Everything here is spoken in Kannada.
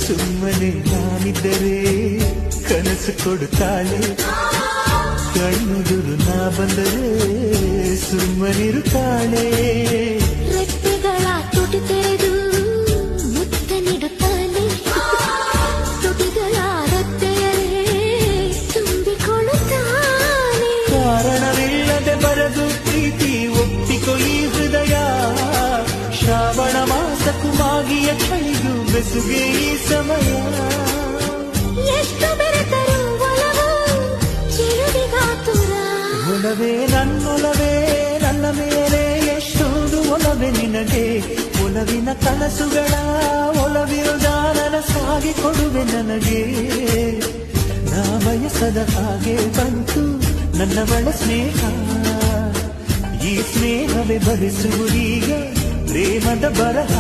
ಸುಮ್ಮನೆ ನಾನಿದ್ದರೆ ಕನಸು ಕೊಡುತ್ತಾಳೆ, ಕಣ್ಣುದುರು ನಾ ಬಂದರೆ ಸುಮ್ಮನಿರುತ್ತಾಳೆ. ರೆಪ್ಪೆಗಳ ತುಟಿ ತೆರೆದು ಮುತ್ತ ನೀಡುತ್ತಾನೆ, ತುಟಿಗಳ ರತ್ತೆಯರೇ ತುಂಬಿಕೊಳ್ಳುತ್ತಾನೆ. ಕಾರಣವಿಲ್ಲದೆ ಬರದು ಪ್ರೀತಿ ಒಪ್ಪಿಕೊ ಈ ಹೃದಯ, ಶ್ರಾವಣ ಮಾಸಕ್ಕೂ ಮಾಗಿಯ ಚಳಿಗೂ ಬೆಸುಗೆ ಈ ಸಮಯ. ಎಷ್ಟು ಬೆರೆತರು ಒಲವು ಚೆಲುವಿಗಾತುರ, ಒಲವೇ ನನ್ನೊಲವೇ ನನ್ನ ಮೇಲೆ ಎಷ್ಟೊಂದು ಒಲವೇ ನಿನಗೆ. ಒಲವಿನ ಕನಸುಗಳ ಒಲವಿರುದ ನನಸಾಗಿ ಕೊಡುವೆ ನನಗೆ. ನಾ ಬಯಸದ ಹಾಗೆ ಬಂತು ನನ್ನ ಬಳ ಸ್ನೇಹ, ಈ ಸ್ನೇಹವೇ ಭರಿಸುವುದೀಗ ಪ್ರೇಮದ ಬರಹ.